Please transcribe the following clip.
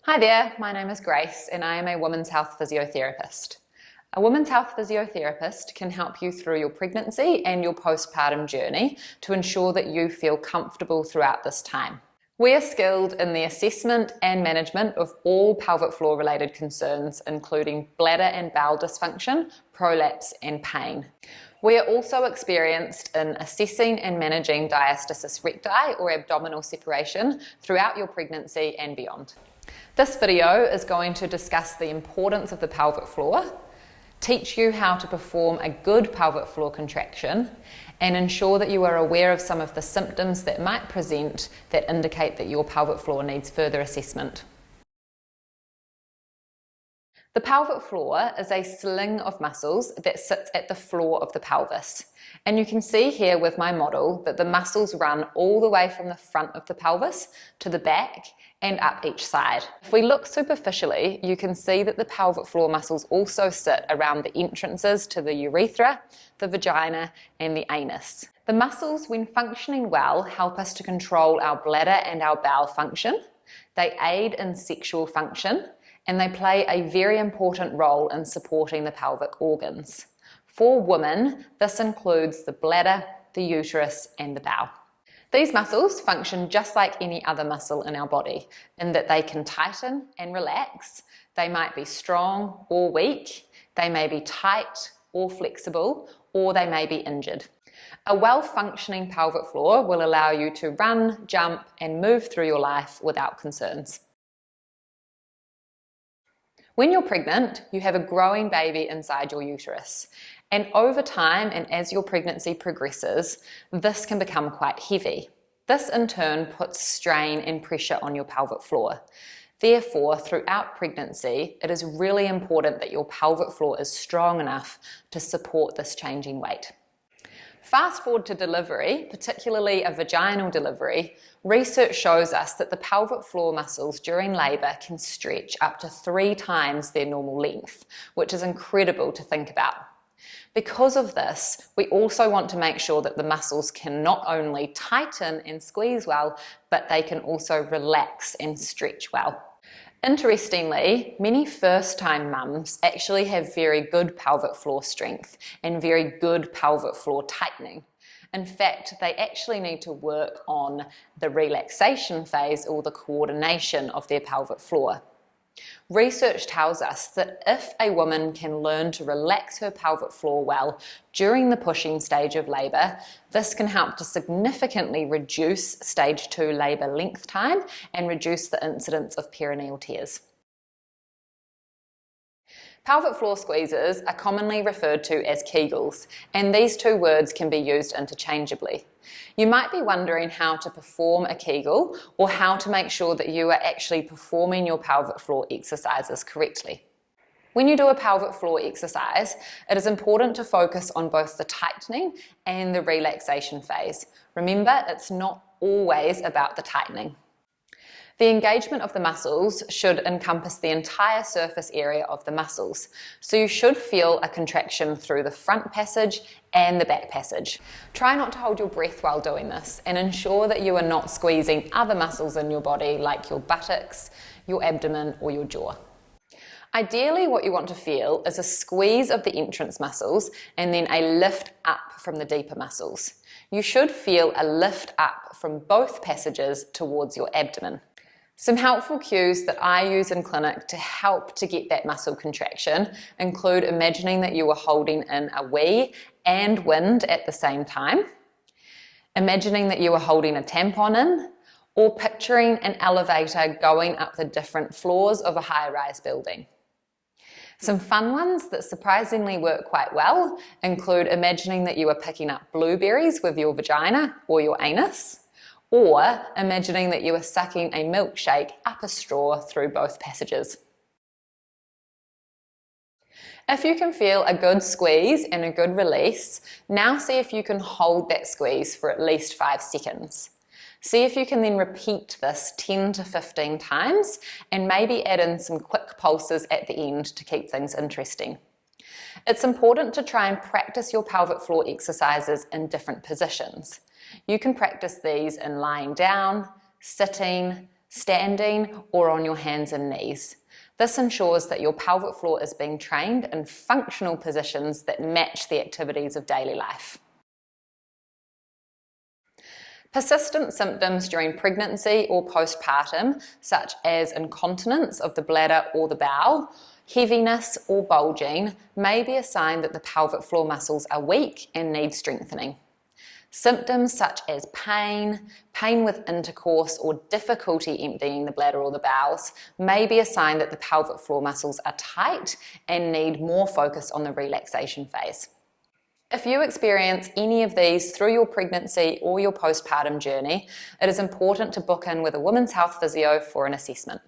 Hi there, my name is Grace and I am a women's health physiotherapist. A women's health physiotherapist can help you through your pregnancy and your postpartum journey to ensure that you feel comfortable throughout this time. We are skilled in the assessment and management of all pelvic floor related concerns, including bladder and bowel dysfunction, prolapse and pain. We are also experienced in assessing and managing diastasis recti or abdominal separation throughout your pregnancy and beyond. This video is going to discuss the importance of the pelvic floor, teach you how to perform a good pelvic floor contraction, and ensure that you are aware of some of the symptoms that might present that indicate that your pelvic floor needs further assessment. The pelvic floor is a sling of muscles that sits at the floor of the pelvis. And you can see here with my model that the muscles run all the way from the front of the pelvis to the back and up each side. If we look superficially, you can see that the pelvic floor muscles also sit around the entrances to the urethra, the vagina, and the anus. The muscles, when functioning well, help us to control our bladder and our bowel function. They aid in sexual function, and they play a very important role in supporting the pelvic organs. For women, this includes the bladder, the uterus, and the bowel. These muscles function just like any other muscle in our body, in that they can tighten and relax. They might be strong or weak, they may be tight or flexible, or they may be injured. A well-functioning pelvic floor will allow you to run, jump, and move through your life without concerns. When you're pregnant, you have a growing baby inside your uterus. And over time, and as your pregnancy progresses, this can become quite heavy. This in turn puts strain and pressure on your pelvic floor. Therefore, throughout pregnancy, it is really important that your pelvic floor is strong enough to support this changing weight. Fast forward to delivery, particularly a vaginal delivery, research shows us that the pelvic floor muscles during labour can stretch up to 3 times their normal length, which is incredible to think about. Because of this, we also want to make sure that the muscles can not only tighten and squeeze well, but they can also relax and stretch well. Interestingly, many first-time mums actually have very good pelvic floor strength and very good pelvic floor tightening. In fact, they actually need to work on the relaxation phase or the coordination of their pelvic floor. Research tells us that if a woman can learn to relax her pelvic floor well during the pushing stage of labour, this can help to significantly reduce stage 2 labour length time and reduce the incidence of perineal tears. Pelvic floor squeezes are commonly referred to as Kegels, and these two words can be used interchangeably. You might be wondering how to perform a Kegel or how to make sure that you are actually performing your pelvic floor exercises correctly. When you do a pelvic floor exercise, it is important to focus on both the tightening and the relaxation phase. Remember, it's not always about the tightening. The engagement of the muscles should encompass the entire surface area of the muscles, so you should feel a contraction through the front passage and the back passage. Try not to hold your breath while doing this, and ensure that you are not squeezing other muscles in your body like your buttocks, your abdomen, or your jaw. Ideally, what you want to feel is a squeeze of the entrance muscles and then a lift up from the deeper muscles. You should feel a lift up from both passages towards your abdomen. Some helpful cues that I use in clinic to help to get that muscle contraction include imagining that you are holding in a wee and wind at the same time, imagining that you are holding a tampon in, or picturing an elevator going up the different floors of a high-rise building. Some fun ones that surprisingly work quite well include imagining that you are picking up blueberries with your vagina or your anus, or imagining that you are sucking a milkshake up a straw through both passages. If you can feel a good squeeze and a good release, now see if you can hold that squeeze for at least 5 seconds. See if you can then repeat this 10 to 15 times and maybe add in some quick pulses at the end to keep things interesting. It's important to try and practice your pelvic floor exercises in different positions. You can practice these in lying down, sitting, standing or on your hands and knees. This ensures that your pelvic floor is being trained in functional positions that match the activities of daily life. Persistent symptoms during pregnancy or postpartum, such as incontinence of the bladder or the bowel, heaviness or bulging, may be a sign that the pelvic floor muscles are weak and need strengthening. Symptoms such as pain with intercourse, or difficulty emptying the bladder or the bowels may be a sign that the pelvic floor muscles are tight and need more focus on the relaxation phase. If you experience any of these through your pregnancy or your postpartum journey, it is important to book in with a women's health physio for an assessment.